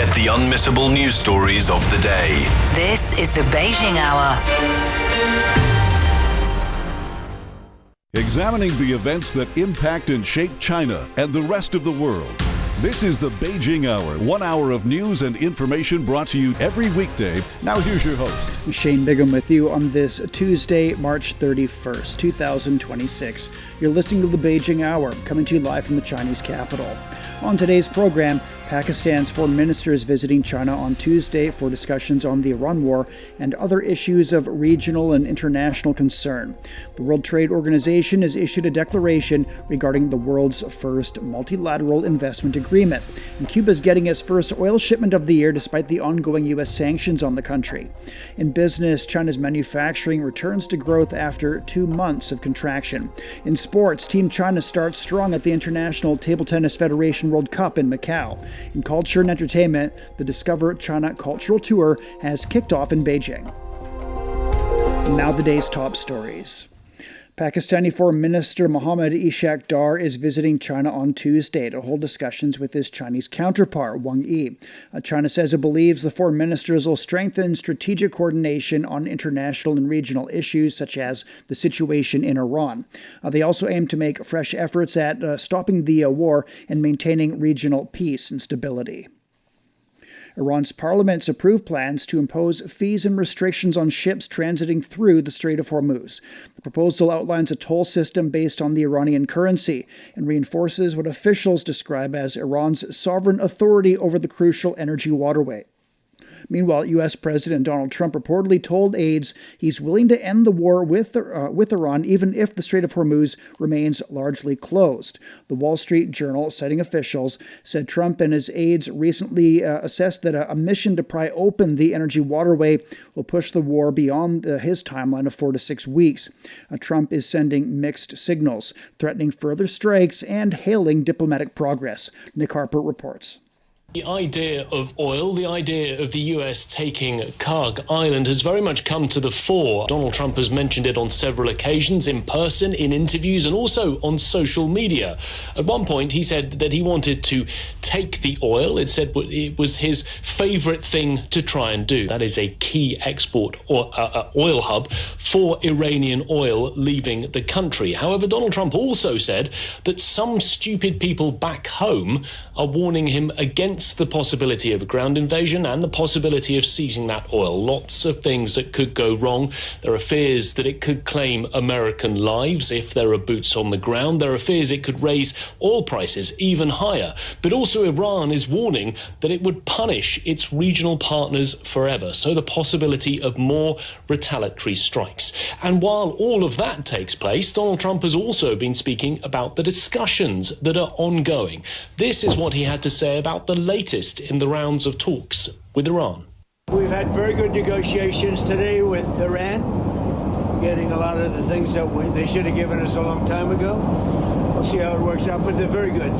Get the unmissable news stories of the day. This is the Beijing Hour. Examining the events that impact and shape China and the rest of the world. This is the Beijing Hour, 1 hour of news and information brought to you every weekday. Now here's your host. Shane Bigham with you on this Tuesday, March 31st, 2026. You're listening to the Beijing Hour, coming to you live from the Chinese capital. On today's program, Pakistan's foreign minister is visiting China on Tuesday for discussions on the Iran war and other issues of regional and international concern. The World Trade Organization has issued a declaration regarding the world's first multilateral investment agreement. And Cuba is getting its first oil shipment of the year despite the ongoing U.S. sanctions on the country. In business, China's manufacturing returns to growth after 2 months of contraction. In sports, Team China starts strong at the International Table Tennis Federation World Cup in Macau. In culture and entertainment, the Discover China Cultural Tour has kicked off in Beijing. Now the day's top stories. Pakistani Foreign Minister Mohammad Ishaq Dar is visiting China on Tuesday to hold discussions with his Chinese counterpart, Wang Yi. China says it believes the foreign ministers will strengthen strategic coordination on international and regional issues such as the situation in Iran. They also aim to make fresh efforts at stopping the war and maintaining regional peace and stability. Iran's parliament's approved plans to impose fees and restrictions on ships transiting through the Strait of Hormuz. The proposal outlines a toll system based on the Iranian currency and reinforces what officials describe as Iran's sovereign authority over the crucial energy waterway. Meanwhile, U.S. President Donald Trump reportedly told aides he's willing to end the war with Iran even if the Strait of Hormuz remains largely closed. The Wall Street Journal, citing officials, said Trump and his aides recently assessed that a mission to pry open the energy waterway will push the war beyond his timeline of 4 to 6 weeks. Trump is sending mixed signals, threatening further strikes and hailing diplomatic progress. Nick Harper reports. The idea of oil, the idea of the US taking Karg Island has very much come to the fore. Donald Trump has mentioned it on several occasions, in person, in interviews, and also on social media. At one point, he said that he wanted to take the oil. It said it was his favorite thing to try and do. That is a key export or oil hub for Iranian oil leaving the country. However, Donald Trump also said that some stupid people back home are warning him against the possibility of a ground invasion and the possibility of seizing that oil. Lots of things that could go wrong. There are fears that it could claim American lives if there are boots on the ground. There are fears it could raise oil prices even higher. But also Iran is warning that it would punish its regional partners forever. So the possibility of more retaliatory strikes. And while all of that takes place, Donald Trump has also been speaking about the discussions that are ongoing. This is what he had to say about the latest in the rounds of talks with Iran. We've had very good negotiations today with Iran, getting a lot of the things that they should have given us a long time ago. We'll see how it works out, but they're very good.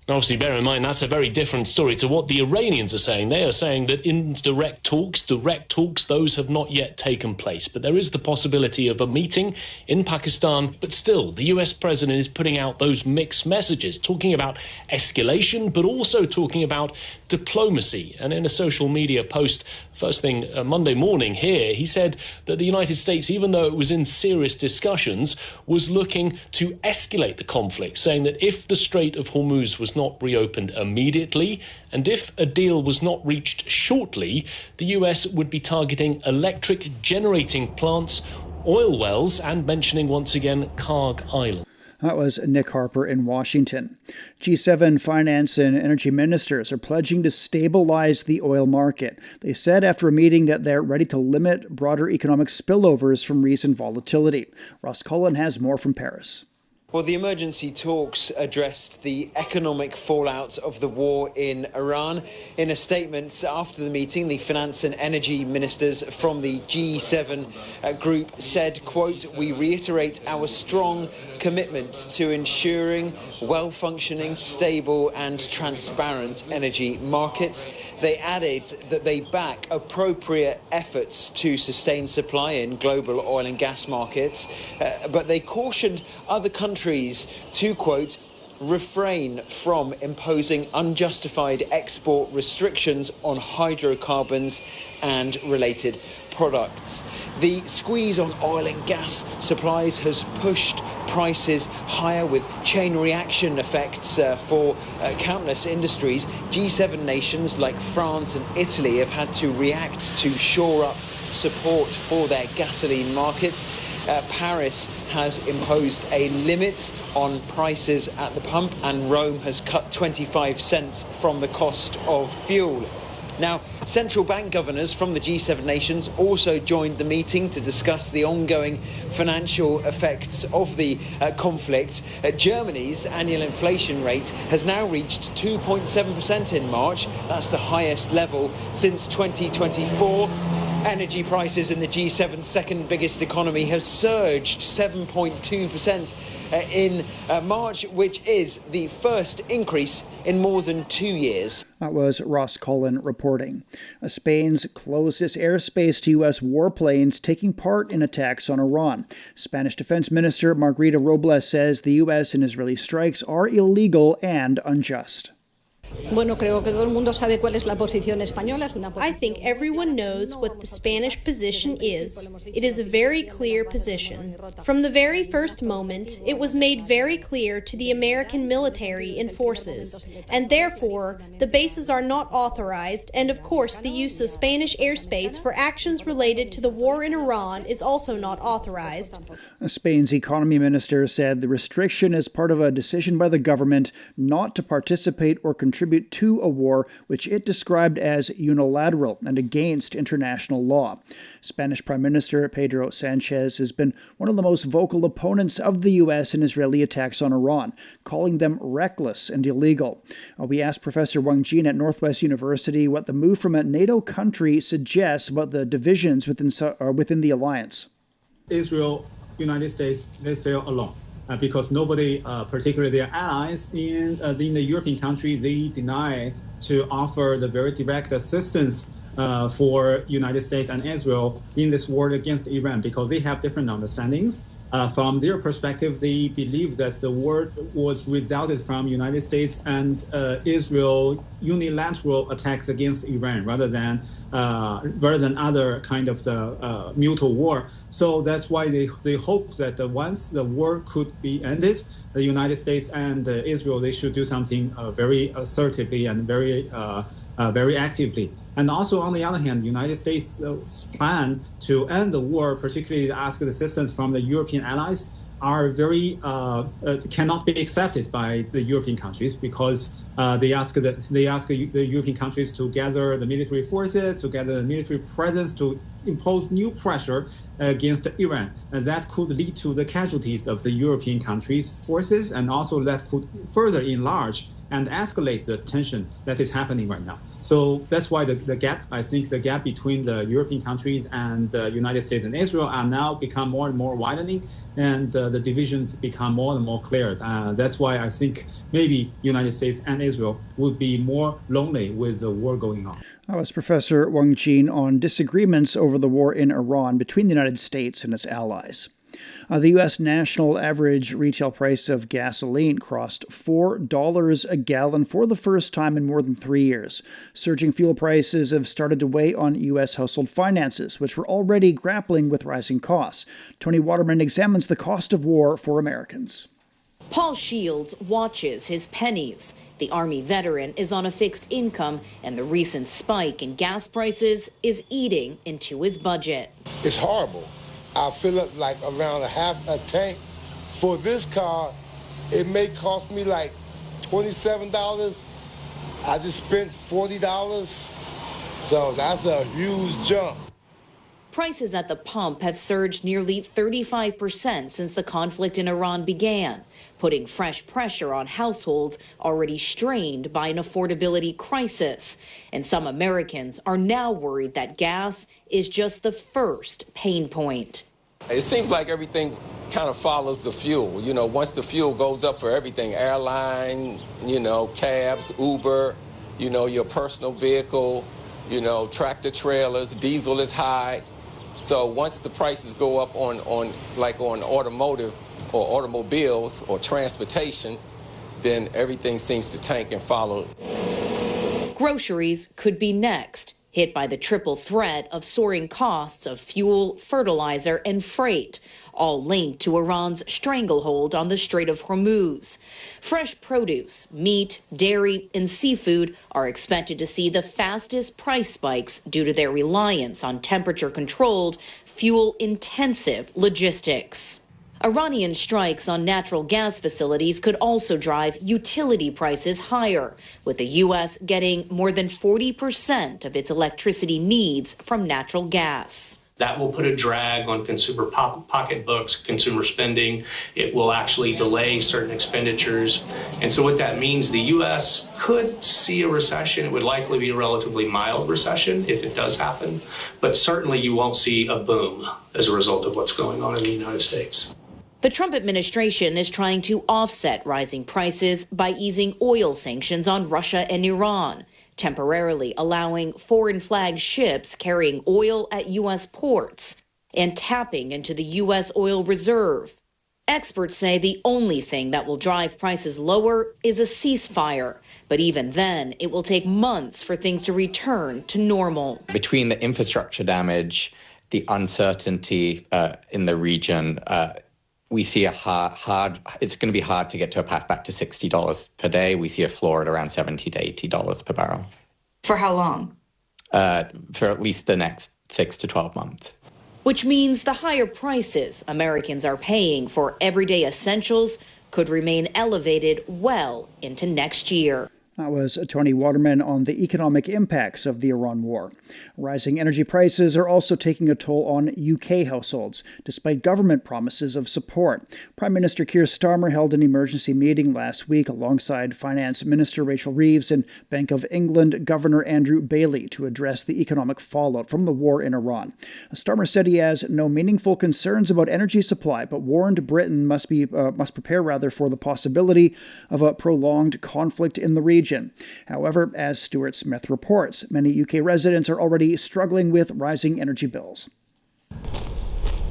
Obviously, bear in mind, that's a very different story to what the Iranians are saying. They are saying that in direct talks, those have not yet taken place. But there is the possibility of a meeting in Pakistan. But still, the US president is putting out those mixed messages, talking about escalation, but also talking about diplomacy. And in a social media post, first thing Monday morning here, he said that the United States, even though it was in serious discussions, was looking to escalate the conflict, saying that if the Strait of Hormuz was not reopened immediately, and if a deal was not reached shortly, the US would be targeting electric generating plants, oil wells, and mentioning once again Karg Island. That was Nick Harper in Washington. G7 finance and energy ministers are pledging to stabilize the oil market. They said after a meeting that they're ready to limit broader economic spillovers from recent volatility. Ross Cullen has more from Paris. Well, the emergency talks addressed the economic fallout of the war in Iran. In a statement after the meeting, the finance and energy ministers from the G7 group said, quote, "We reiterate our strong commitment to ensuring well-functioning, stable and transparent energy markets." They added that they back appropriate efforts to sustain supply in global oil and gas markets, but they cautioned other countries to, quote, refrain from imposing unjustified export restrictions on hydrocarbons and related products. The squeeze on oil and gas supplies has pushed prices higher with chain reaction effects for countless industries. G7 nations like France and Italy have had to react to shore up support for their gasoline markets. Paris has imposed a limit on prices at the pump, and Rome has cut 25 cents from the cost of fuel. Now, central bank governors from the G7 nations also joined the meeting to discuss the ongoing financial effects of the conflict. Germany's annual inflation rate has now reached 2.7% in March. That's the highest level since 2024. Energy prices in the G7's second biggest economy have surged 7.2% in March, which is the first increase in more than 2 years. That was Ross Cullen reporting. Spain's closed its airspace to U.S. warplanes taking part in attacks on Iran. Spanish Defense Minister Margarita Robles says the U.S. and Israeli strikes are illegal and unjust. I think everyone knows what the Spanish position is. It is a very clear position. From the very first moment, it was made very clear to the American military and forces, and therefore, the bases are not authorized, and of course, the use of Spanish airspace for actions related to the war in Iran is also not authorized. Spain's economy minister said the restriction is part of a decision by the government not to participate or contribute to a war which it described as unilateral and against international law. Spanish Prime Minister Pedro Sanchez has been one of the most vocal opponents of the U.S. and Israeli attacks on Iran, calling them reckless and illegal. We asked Professor Wang Jin at Northwest University what the move from a NATO country suggests about the divisions within the alliance. Israel, United States, they feel alone. Because nobody, particularly their allies in the European country, they deny to offer the very direct assistance for United States and Israel in this war against Iran, because they have different understandings. From their perspective, they believe that the war was resulted from United States and Israel unilateral attacks against Iran rather than other kind of the mutual war. So that's why they hope that once the war could be ended, the United States and Israel, they should do something very assertively and very actively. And also, on the other hand, the United States' plan to end the war, particularly to ask assistance from the European allies, are very cannot be accepted by the European countries, because they ask the European countries to gather the military forces, to gather the military presence, to impose new pressure against Iran, and that could lead to the casualties of the European countries' forces, and also that could further enlarge and escalate the tension that is happening right now. So that's why the gap, I think the gap between the European countries and the United States and Israel are now become more and more widening, and the divisions become more and more clear. That's why I think maybe United States and Israel would be more lonely with the war going on. That was Professor Wang Jin on disagreements over the war in Iran between the United States and its allies. The U.S. national average retail price of gasoline crossed $4 a gallon for the first time in more than 3 years. Surging fuel prices have started to weigh on U.S. household finances, which were already grappling with rising costs. Tony Waterman examines the cost of war for Americans. Paul Shields watches his pennies. The Army veteran is on a fixed income, and the recent spike in gas prices is eating into his budget. It's horrible. I fill up like around a half a tank. For this car, it may cost me like $27. I just spent $40. So that's a huge jump. Prices at the pump have surged nearly 35% since the conflict in Iran began, putting fresh pressure on households already strained by an affordability crisis. And some Americans are now worried that gas is just the first pain point. It seems like everything kind of follows the fuel. You know, once the fuel goes up for everything, airline, cabs, Uber, your personal vehicle, tractor trailers, diesel is high. So once the prices go up on automotive or automobiles or transportation, then everything seems to tank and follow. Groceries could be next, hit by the triple threat of soaring costs of fuel, fertilizer, and freight, all linked to Iran's stranglehold on the Strait of Hormuz. Fresh produce, meat, dairy, and seafood are expected to see the fastest price spikes due to their reliance on temperature-controlled, fuel-intensive logistics. Iranian strikes on natural gas facilities could also drive utility prices higher, with the U.S. getting more than 40% of its electricity needs from natural gas. That will put a drag on consumer pocketbooks, consumer spending. It will actually delay certain expenditures. And so what that means, the U.S. could see a recession. It would likely be a relatively mild recession if it does happen. But certainly you won't see a boom as a result of what's going on in the United States. The Trump administration is trying to offset rising prices by easing oil sanctions on Russia and Iran, temporarily allowing foreign flag ships carrying oil at U.S. ports and tapping into the U.S. oil reserve. Experts say the only thing that will drive prices lower is a ceasefire, but even then, it will take months for things to return to normal. Between the infrastructure damage, the uncertainty in the region, we see it's going to be hard to get to a path back to $60 per day. We see a floor at around $70 to $80 per barrel. For how long? For at least the next 6 to 12 months. Which means the higher prices Americans are paying for everyday essentials could remain elevated well into next year. That was Tony Waterman on the economic impacts of the Iran war. Rising energy prices are also taking a toll on UK households, despite government promises of support. Prime Minister Keir Starmer held an emergency meeting last week alongside Finance Minister Rachel Reeves and Bank of England Governor Andrew Bailey to address the economic fallout from the war in Iran. Starmer said he has no meaningful concerns about energy supply, but warned Britain must prepare for the possibility of a prolonged conflict in the region. However, as Stuart Smith reports, many UK residents are already struggling with rising energy bills.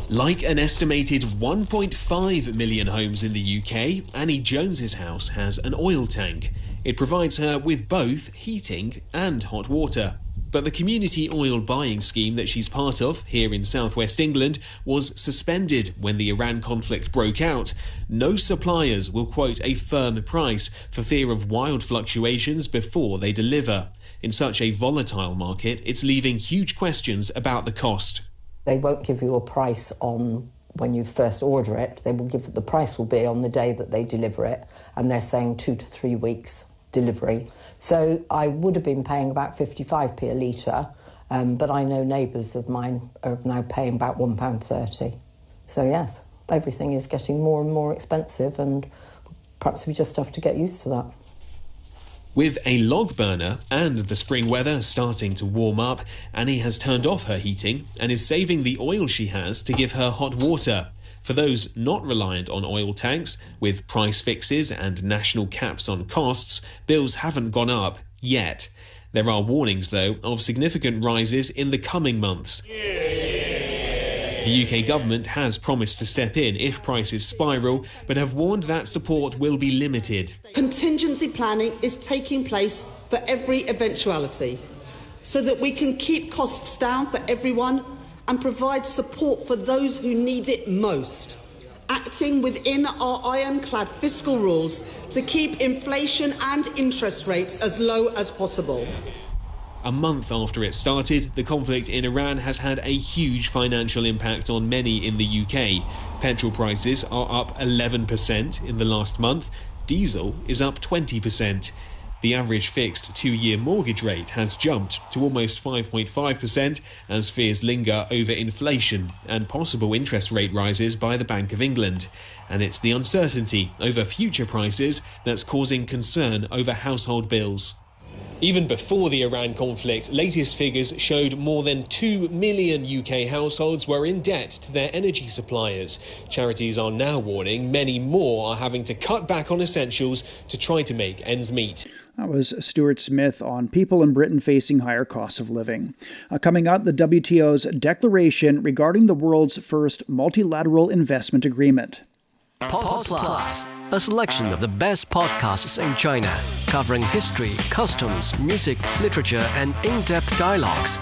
Like an estimated 1.5 million homes in the UK, Annie Jones's house has an oil tank. It provides her with both heating and hot water. But the community oil buying scheme that she's part of here in southwest England was suspended when the Iran conflict broke out. No suppliers will quote a firm price for fear of wild fluctuations before they deliver. In such a volatile market, it's leaving huge questions about the cost. They won't give you a price on when you first order it. The price will be on the day that they deliver it, and they're saying 2 to 3 weeks delivery. So I would have been paying about 55p a litre, but I know neighbours of mine are now paying about £1.30. So yes, everything is getting more and more expensive, and perhaps we just have to get used to that. With a log burner and the spring weather starting to warm up, Annie has turned off her heating and is saving the oil she has to give her hot water. For those not reliant on oil tanks, with price fixes and national caps on costs, bills haven't gone up yet. There are warnings, though, of significant rises in the coming months. The UK government has promised to step in if prices spiral, but have warned that support will be limited. Contingency planning is taking place for every eventuality, so that we can keep costs down for everyone and provide support for those who need it most, acting within our ironclad fiscal rules to keep inflation and interest rates as low as possible. A month after it started, the conflict in Iran has had a huge financial impact on many in the UK. Petrol prices are up 11% in the last month. Diesel is up 20%. The average fixed 2-year mortgage rate has jumped to almost 5.5% as fears linger over inflation and possible interest rate rises by the Bank of England. And it's the uncertainty over future prices that's causing concern over household bills. Even before the Iran conflict, latest figures showed more than 2 million UK households were in debt to their energy suppliers. Charities are now warning many more are having to cut back on essentials to try to make ends meet. That was Stuart Smith on people in Britain facing higher costs of living. Coming up, the WTO's declaration regarding the world's first multilateral investment agreement. Pause Plus, a selection of the best podcasts in China, covering history, customs, music, literature, and in-depth dialogues.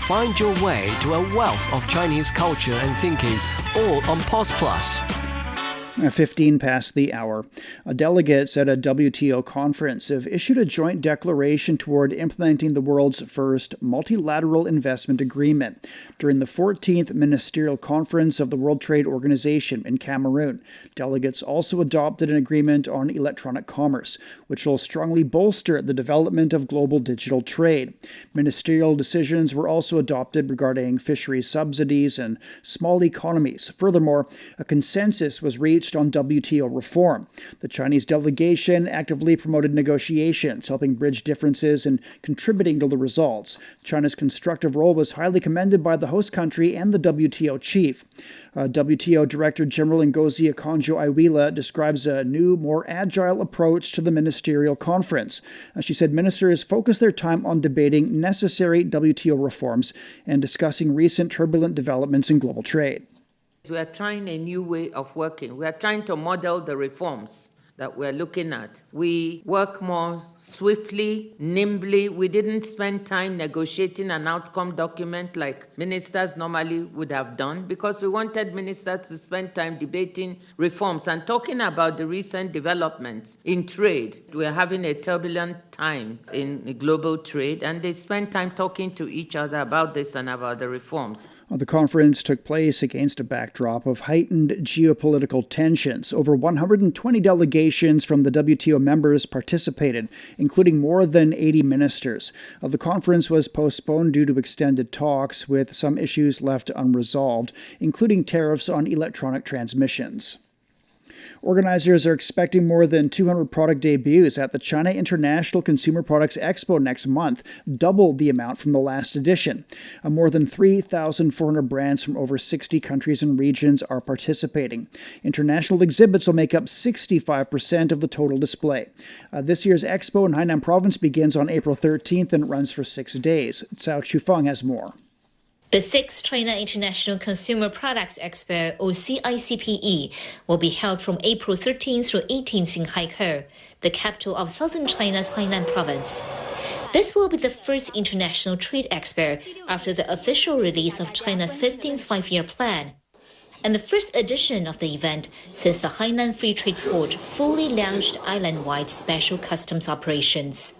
Find your way to a wealth of Chinese culture and thinking, all on Pause Plus. 15 past the hour. Delegates at a WTO conference have issued a joint declaration toward implementing the world's first multilateral investment agreement during the 14th Ministerial Conference of the World Trade Organization in Cameroon. Delegates also adopted an agreement on electronic commerce, which will strongly bolster the development of global digital trade. Ministerial decisions were also adopted regarding fisheries subsidies and small economies. Furthermore, a consensus was reached on WTO reform. The Chinese delegation actively promoted negotiations, helping bridge differences and contributing to the results. China's constructive role was highly commended by the host country and the WTO chief. WTO Director General Ngozi Okonjo-Iweala describes a new, more agile approach to the ministerial conference. She said ministers focused their time on debating necessary WTO reforms and discussing recent turbulent developments in global trade. We are trying a new way of working. We are trying to model the reforms that we're looking at. We work more swiftly, nimbly. We didn't spend time negotiating an outcome document like ministers normally would have done, because we wanted ministers to spend time debating reforms and talking about the recent developments in trade. We're having a turbulent time in global trade, and they spend time talking to each other about this and about the reforms. The conference took place against a backdrop of heightened geopolitical tensions. Over 120 delegations from the WTO members participated, including more than 80 ministers. The conference was postponed due to extended talks, with some issues left unresolved, including tariffs on electronic transmissions. Organizers are expecting more than 200 product debuts at the China International Consumer Products Expo next month, double the amount from the last edition. More than 3,400 brands from over 60 countries and regions are participating. International exhibits will make up 65% of the total display. This year's expo in Hainan Province begins on April 13th and runs for 6 days. Cao Chufeng has more. The 6th China International Consumer Products Expo, or CICPE, will be held from April 13th through 18th in Haikou, the capital of southern China's Hainan province. This will be the first international trade expo after the official release of China's 15th five-year plan, and the first edition of the event since the Hainan Free Trade Port fully launched island-wide special customs operations.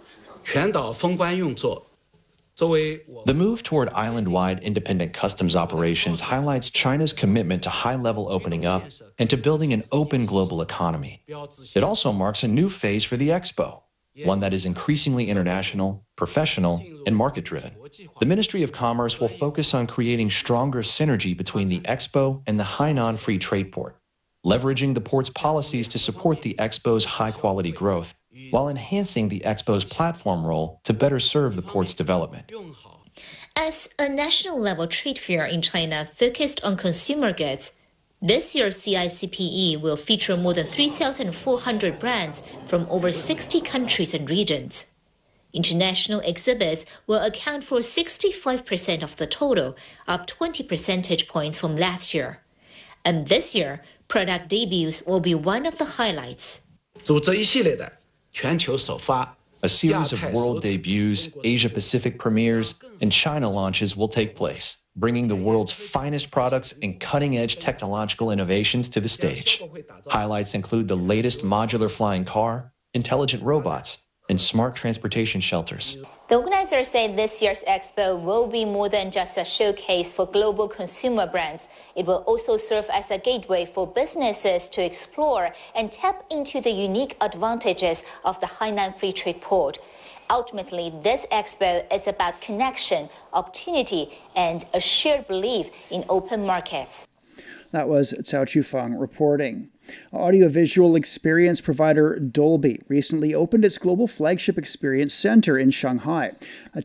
The move toward island-wide independent customs operations highlights China's commitment to high-level opening up and to building an open global economy. It also marks a new phase for the Expo, one that is increasingly international, professional, and market-driven. The Ministry of Commerce will focus on creating stronger synergy between the Expo and the Hainan Free Trade Port, leveraging the port's policies to support the Expo's high-quality growth, while enhancing the Expo's platform role to better serve the port's development. As a national-level trade fair in China focused on consumer goods, this year's CICPE will feature more than 3,400 brands from over 60 countries and regions. International exhibits will account for 65% of the total, up 20 percentage points from last year. And this year, product debuts will be one of the highlights. A series of world debuts, Asia-Pacific premieres, and China launches will take place, bringing the world's finest products and cutting-edge technological innovations to the stage. Highlights include the latest modular flying car, intelligent robots, and smart transportation shelters. The organizers say this year's expo will be more than just a showcase for global consumer brands. It will also serve as a gateway for businesses to explore and tap into the unique advantages of the Hainan Free Trade Port. Ultimately, this expo is about connection, opportunity, and a shared belief in open markets. That was Cao Chufeng reporting. Audiovisual experience provider Dolby recently opened its global flagship experience center in Shanghai.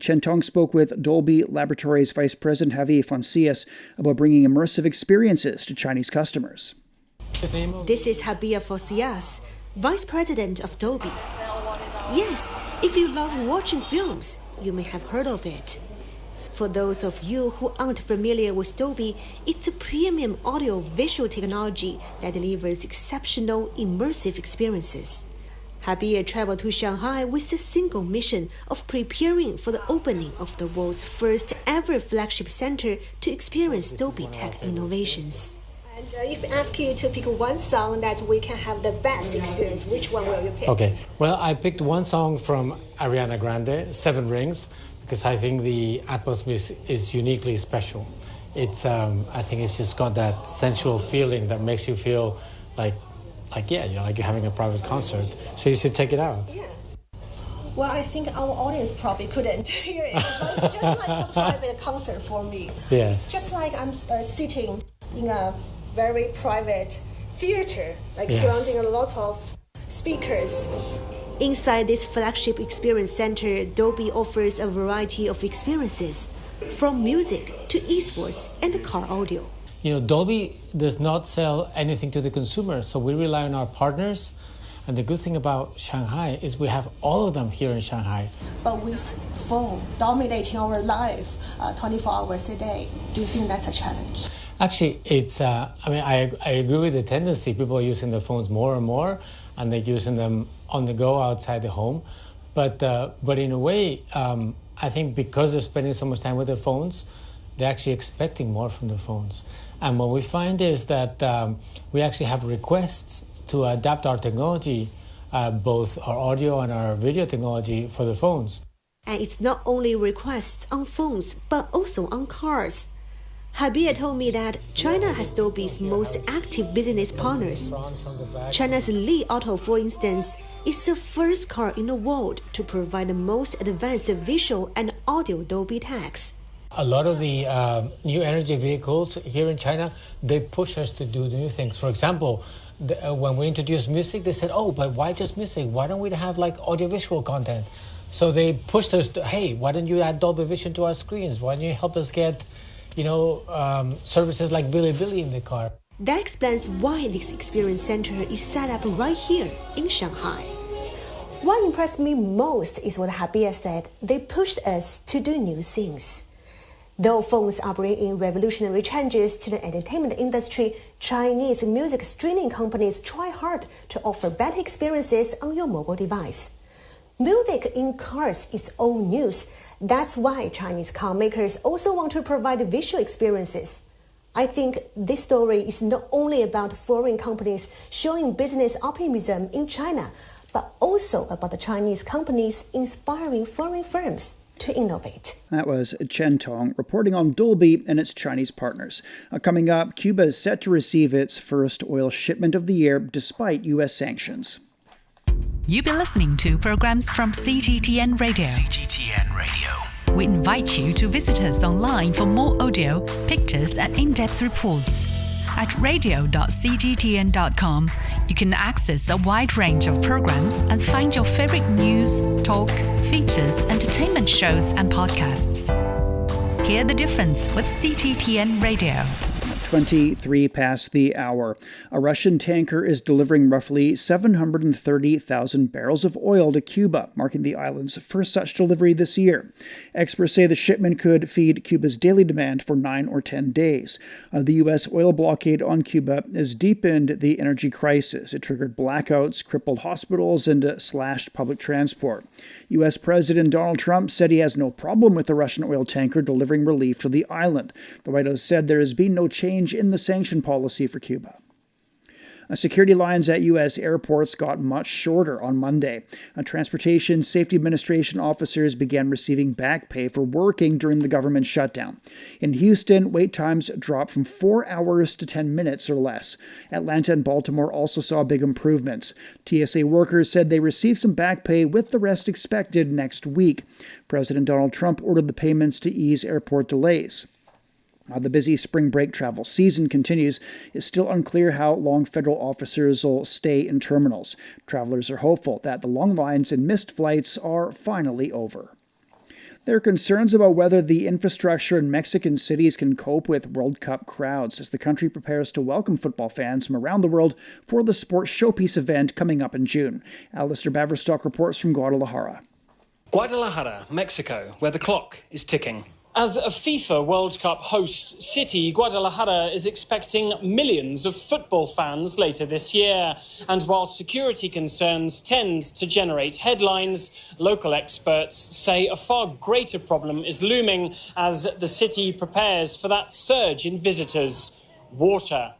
Chen Tong spoke with Dolby Laboratories Vice President Javier Foncias about bringing immersive experiences to Chinese customers. This is Javier Foncias, Vice President of Dolby. Yes, if you love watching films, you may have heard of it. For those of you who aren't familiar with Dolby, it's a premium audio-visual technology that delivers exceptional, immersive experiences. Habir traveled to Shanghai with the single mission of preparing for the opening of the world's first ever flagship center to experience Dolby tech innovations. And if I ask you to pick one song that we can have the best experience, which one will you pick? Okay, well, I picked one song from Ariana Grande, Seven Rings, because I think the atmosphere is uniquely special. It's, I think it's just got that sensual feeling that makes you feel like you're having a private concert. So you should check it out. Yeah. Well, I think our audience probably couldn't hear it, but it's just like a private concert for me. Yeah. It's just like I'm sitting in a very private theater, surrounding a lot of speakers. Inside this flagship experience center, Dolby offers a variety of experiences, from music to esports and car audio. Dolby does not sell anything to the consumer, so we rely on our partners. And the good thing about Shanghai is we have all of them here in Shanghai. But with phone dominating our life 24 hours a day, do you think that's a challenge? Actually, it's, I agree with the tendency. People are using their phones more and more, and they're using them on the go outside the home. But in a way, I think because they're spending so much time with their phones, they're actually expecting more from their phones. And what we find is that we actually have requests to adapt our technology, both our audio and our video technology, for the phones. And it's not only requests on phones, but also on cars. Habir told me that China has Dolby's most active business partners. China's Li Auto, for instance, is the first car in the world to provide the most advanced visual and audio Dolby techs. A lot of the new energy vehicles here in China, they push us to do new things. For example, when we introduced music, they said, but why just music? Why don't we have audiovisual content? So they pushed us to, hey, why don't you add Dolby Vision to our screens? Why don't you help us get services like Bilibili in the car? That explains why this experience center is set up right here in Shanghai. What impressed me most is what Habir said. They pushed us to do new things. Though phones are bringing revolutionary changes to the entertainment industry, Chinese music streaming companies try hard to offer better experiences on your mobile device. Music in cars is old news. That's why Chinese car makers also want to provide visual experiences. I think this story is not only about foreign companies showing business optimism in China, but also about the Chinese companies inspiring foreign firms to innovate. That was Chen Tong reporting on Dolby and its Chinese partners. Coming up, Cuba is set to receive its first oil shipment of the year despite U.S. sanctions. You've been listening to programs from CGTN Radio. CGTN Radio. We invite you to visit us online for more audio, pictures, and in-depth reports. At radio.cgtn.com, you can access a wide range of programs and find your favorite news, talk, features, entertainment shows, and podcasts. Hear the difference with CGTN Radio. 23 past the hour. A Russian tanker is delivering roughly 730,000 barrels of oil to Cuba, marking the island's first such delivery this year. Experts say the shipment could feed Cuba's daily demand for 9 or 10 days. The U.S. oil blockade on Cuba has deepened the energy crisis. It triggered blackouts, crippled hospitals, and slashed public transport. U.S. President Donald Trump said he has no problem with the Russian oil tanker delivering relief to the island. The White House said there has been no change in the sanction policy for Cuba. Security lines at U.S. airports got much shorter on Monday. Transportation Safety Administration officers began receiving back pay for working during the government shutdown. In Houston, wait times dropped from 4 hours to 10 minutes or less. Atlanta and Baltimore also saw big improvements. TSA workers said they received some back pay, with the rest expected next week. President Donald Trump ordered the payments to ease airport delays. The busy spring break travel season continues. It's still unclear how long federal officers will stay in terminals. Travelers are hopeful that the long lines and missed flights are finally over. There are concerns about whether the infrastructure in Mexican cities can cope with World Cup crowds as the country prepares to welcome football fans from around the world for the sports showpiece event coming up in June. Alistair Baverstock reports from Guadalajara. Guadalajara, Mexico, where the clock is ticking. As a FIFA World Cup host city, Guadalajara is expecting millions of football fans later this year. And while security concerns tend to generate headlines, local experts say a far greater problem is looming as the city prepares for that surge in visitors: water.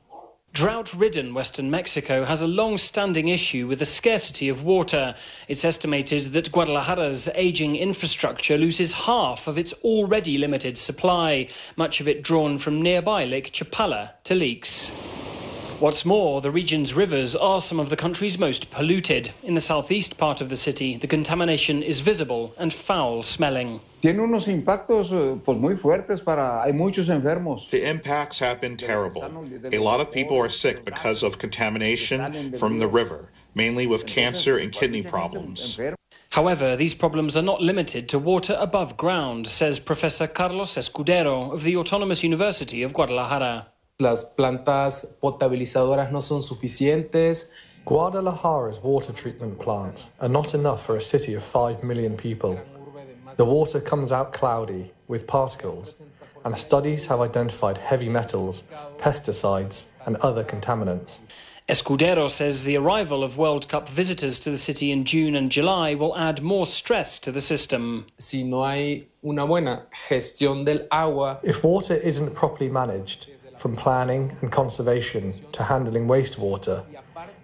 Drought-ridden Western Mexico has a long-standing issue with the scarcity of water. It's estimated that Guadalajara's aging infrastructure loses half of its already limited supply, much of it drawn from nearby Lake Chapala to leaks. What's more, the region's rivers are some of the country's most polluted. In the southeast part of the city, the contamination is visible and foul-smelling. Tiene unos impactos muy fuertes hay muchos enfermos. The impacts have been terrible. A lot of people are sick because of contamination from the river, mainly with cancer and kidney problems. However, these problems are not limited to water above ground, says Professor Carlos Escudero of the Autonomous University of Guadalajara. Las plantas potabilizadoras no son suficientes. Guadalajara's water treatment plants are not enough for a city of 5 million people. The water comes out cloudy with particles, and studies have identified heavy metals, pesticides, and other contaminants. Escudero says the arrival of World Cup visitors to the city in June and July will add more stress to the system. Si no hay una buena gestión del agua. If water isn't properly managed, from planning and conservation to handling wastewater,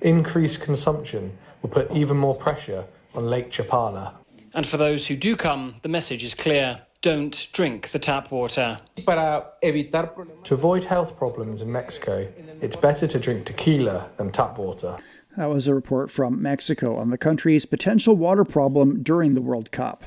increased consumption will put even more pressure on Lake Chapala. And for those who do come, the message is clear: don't drink the tap water. To avoid health problems in Mexico, it's better to drink tequila than tap water. That was a report from Mexico on the country's potential water problem during the World Cup.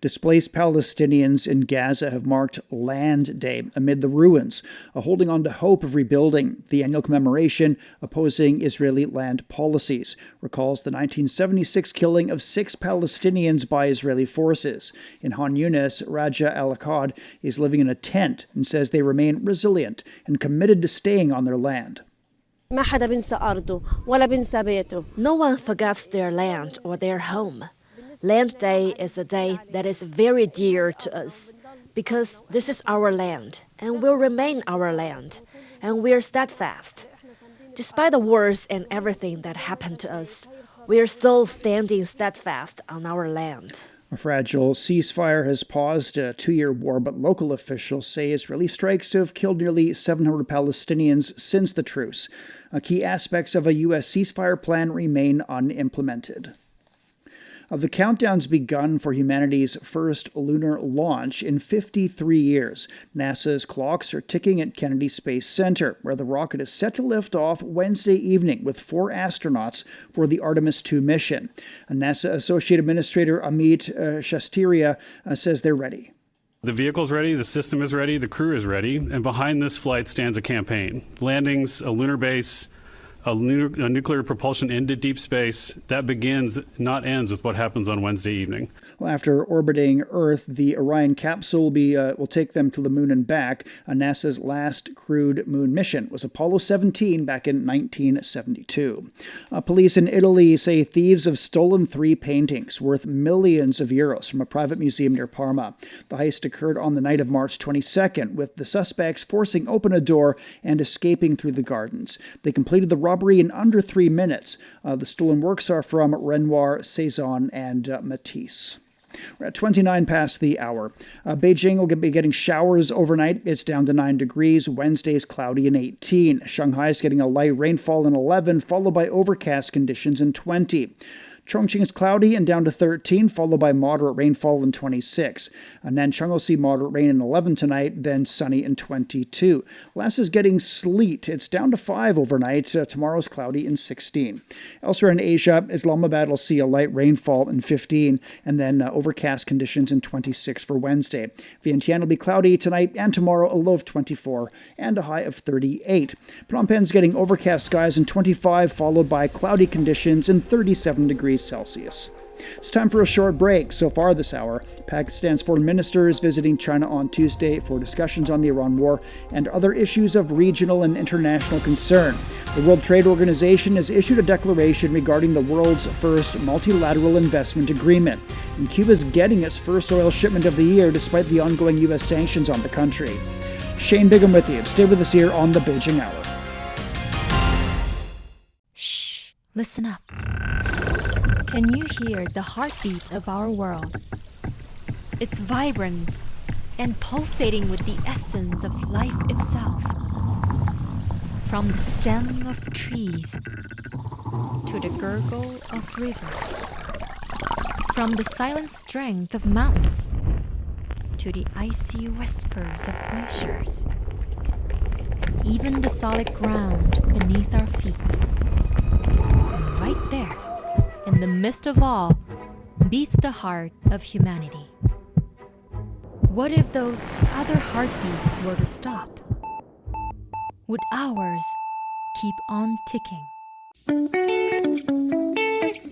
Displaced Palestinians in Gaza have marked Land Day amid the ruins, holding on to hope of rebuilding. The annual commemoration opposing Israeli land policies recalls the 1976 killing of 6 Palestinians by Israeli forces. In Han Yunis, Raja Al-Akkad is living in a tent and says they remain resilient and committed to staying on their land. No one forgets their land or their home. Land Day is a day that is very dear to us because this is our land and will remain our land, and we are steadfast. Despite the wars and everything that happened to us, we are still standing steadfast on our land. A fragile ceasefire has paused a 2-year war, but local officials say Israeli strikes have killed nearly 700 Palestinians since the truce. Key aspects of a U.S. ceasefire plan remain unimplemented. The countdown's begun for humanity's first lunar launch in 53 years. NASA's clocks are ticking at Kennedy Space Center, where the rocket is set to lift off Wednesday evening with 4 astronauts for the Artemis II mission. NASA Associate Administrator Amit Shastriya says they're ready. The vehicle's ready, the system is ready, the crew is ready, and behind this flight stands a campaign. Landings, a lunar base, a nuclear propulsion into deep space that begins, not ends, with what happens on Wednesday evening. Well, after orbiting Earth, the Orion capsule will take them to the moon and back. NASA's last crewed moon mission was Apollo 17 back in 1972. Police in Italy say thieves have stolen 3 paintings worth millions of euros from a private museum near Parma. The heist occurred on the night of March 22nd, with the suspects forcing open a door and escaping through the gardens. They completed the robbery in under 3 minutes. The stolen works are from Renoir, Cezanne, and Matisse. We're at 29 past the hour. Beijing will be getting showers overnight. It's down to 9 degrees. Wednesday's cloudy and 18. Shanghai is getting a light rainfall in 11, followed by overcast conditions in 20. Chongqing is cloudy and down to 13, followed by moderate rainfall in 26. Nanchang will see moderate rain in 11 tonight, then sunny in 22. Lhasa is getting sleet. It's down to 5 overnight. Tomorrow's cloudy in 16. Elsewhere in Asia, Islamabad will see a light rainfall in 15, and then overcast conditions in 26 for Wednesday. Vientiane will be cloudy tonight and tomorrow, a low of 24 and a high of 38. Phnom Penh's getting overcast skies in 25, followed by cloudy conditions in 37 degrees Celsius. It's time for a short break. So far this hour, Pakistan's foreign minister is visiting China on Tuesday for discussions on the Iran war and other issues of regional and international concern. The World Trade Organization has issued a declaration regarding the world's first multilateral investment agreement. And Cuba's getting its first oil shipment of the year despite the ongoing U.S. sanctions on the country. Shane Bigham with you. Stay with us here on the Beijing Hour. Shh, listen up. Can you hear the heartbeat of our world? It's vibrant and pulsating with the essence of life itself. From the stem of trees to the gurgle of rivers. From the silent strength of mountains to the icy whispers of glaciers. Even the solid ground beneath our feet. And right there, in the midst of all, beats the heart of humanity. What if those other heartbeats were to stop? Would ours keep on ticking?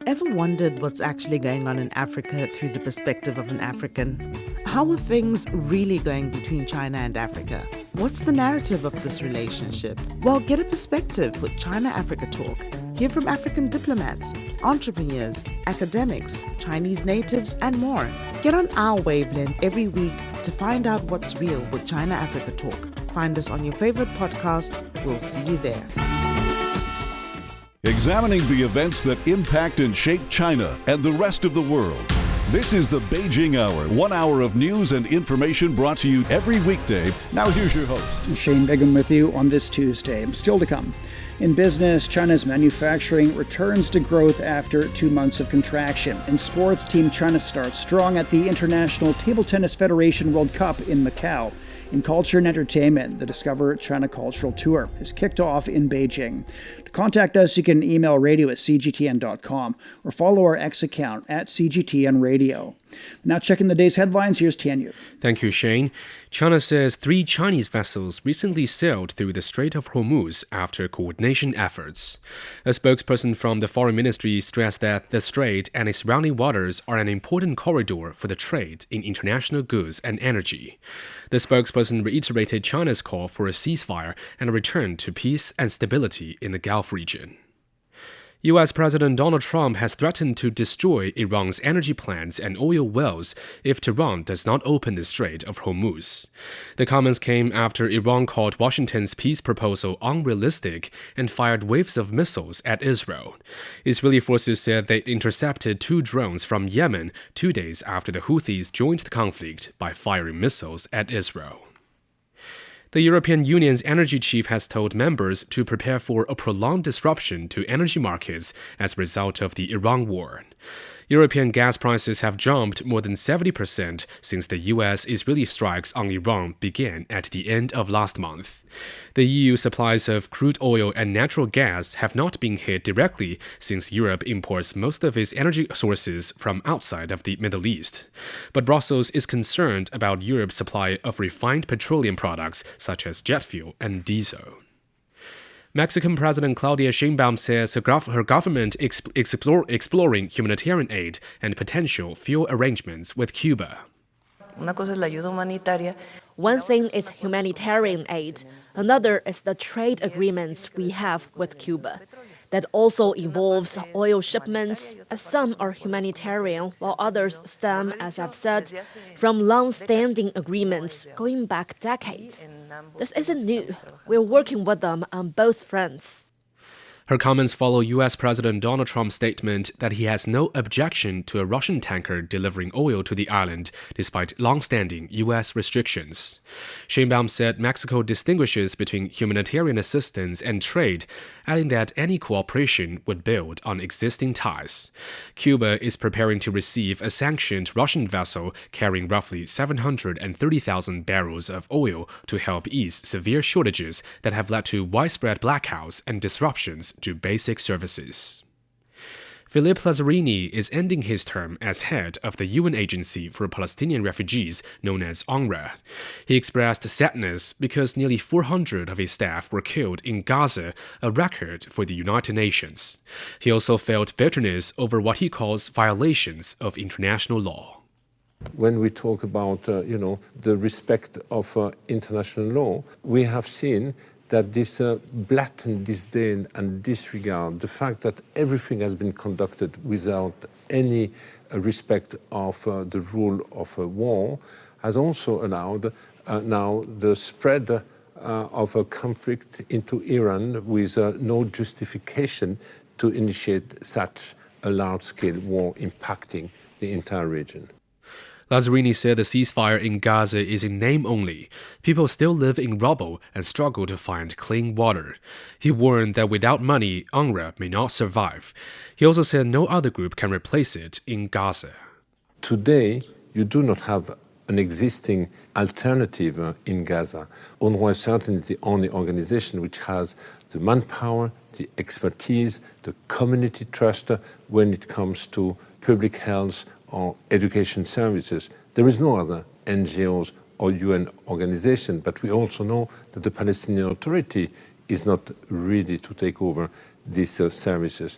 Ever wondered what's actually going on in Africa through the perspective of an African? How are things really going between China and Africa? What's the narrative of this relationship? Well, get a perspective with China-Africa Talk. Hear from African diplomats, entrepreneurs, academics, Chinese natives, and more. Get on our wavelength every week to find out what's real with China-Africa Talk. Find us on your favorite podcast. We'll see you there. Examining the events that impact and shape China and the rest of the world. This is the Beijing Hour, 1 hour of news and information brought to you every weekday. Now here's your host. Shane Bigham with you on this Tuesday. Still to come. In business, China's manufacturing returns to growth after 2 months of contraction. In sports, Team China starts strong at the International Table Tennis Federation World Cup in Macau. In culture and entertainment, the Discover China Cultural Tour is kicked off in Beijing. To contact us, you can email radio@cgtn.com or follow our X account @CGTNradio. Now checking the day's headlines, here's Tianyu. Thank you, Shane. China says 3 Chinese vessels recently sailed through the Strait of Hormuz after coordination efforts. A spokesperson from the Foreign Ministry stressed that the strait and its surrounding waters are an important corridor for the trade in international goods and energy. The spokesperson reiterated China's call for a ceasefire and a return to peace and stability in the Gulf region. U.S. President Donald Trump has threatened to destroy Iran's energy plants and oil wells if Tehran does not open the Strait of Hormuz. The comments came after Iran called Washington's peace proposal unrealistic and fired waves of missiles at Israel. Israeli forces said they intercepted 2 drones from Yemen 2 days after the Houthis joined the conflict by firing missiles at Israel. The European Union's energy chief has told members to prepare for a prolonged disruption to energy markets as a result of the Iran war. European gas prices have jumped more than 70% since the U.S. Israeli strikes on Iran began at the end of last month. The EU supplies of crude oil and natural gas have not been hit directly since Europe imports most of its energy sources from outside of the Middle East. But Brussels is concerned about Europe's supply of refined petroleum products such as jet fuel and diesel. Mexican President Claudia Sheinbaum says her government is exploring humanitarian aid and potential fuel arrangements with Cuba. One thing is humanitarian aid. Another is the trade agreements we have with Cuba. That also involves oil shipments, as some are humanitarian, while others stem, as I've said, from long-standing agreements going back decades. This isn't new. We're working with them on both fronts. Her comments follow U.S. President Donald Trump's statement that he has no objection to a Russian tanker delivering oil to the island, despite long-standing U.S. restrictions. Sheinbaum said Mexico distinguishes between humanitarian assistance and trade, adding that any cooperation would build on existing ties. Cuba is preparing to receive a sanctioned Russian vessel carrying roughly 730,000 barrels of oil to help ease severe shortages that have led to widespread blackouts and disruptions to basic services. Philippe Lazzarini is ending his term as head of the UN Agency for Palestinian Refugees, known as UNRWA. He expressed sadness because nearly 400 of his staff were killed in Gaza, a record for the United Nations. He also felt bitterness over what he calls violations of international law. When we talk about, the respect of international law, we have seen that this blatant disdain and disregard, the fact that everything has been conducted without any respect of the rule of war, has also allowed now the spread of a conflict into Iran with no justification to initiate such a large-scale war impacting the entire region. Lazzarini said the ceasefire in Gaza is in name only. People still live in rubble and struggle to find clean water. He warned that without money, UNRWA may not survive. He also said no other group can replace it in Gaza. Today, you do not have an existing alternative in Gaza. UNRWA is certainly the only organization which has the manpower, the expertise, the community trust when it comes to public health or education services. There is no other NGOs or UN organization, but we also know that the Palestinian Authority is not ready to take over these services.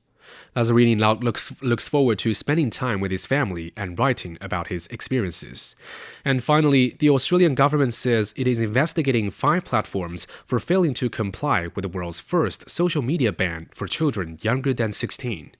Lazzarini now looks forward to spending time with his family and writing about his experiences. And finally, the Australian government says it is investigating 5 platforms for failing to comply with the world's first social media ban for children younger than 16.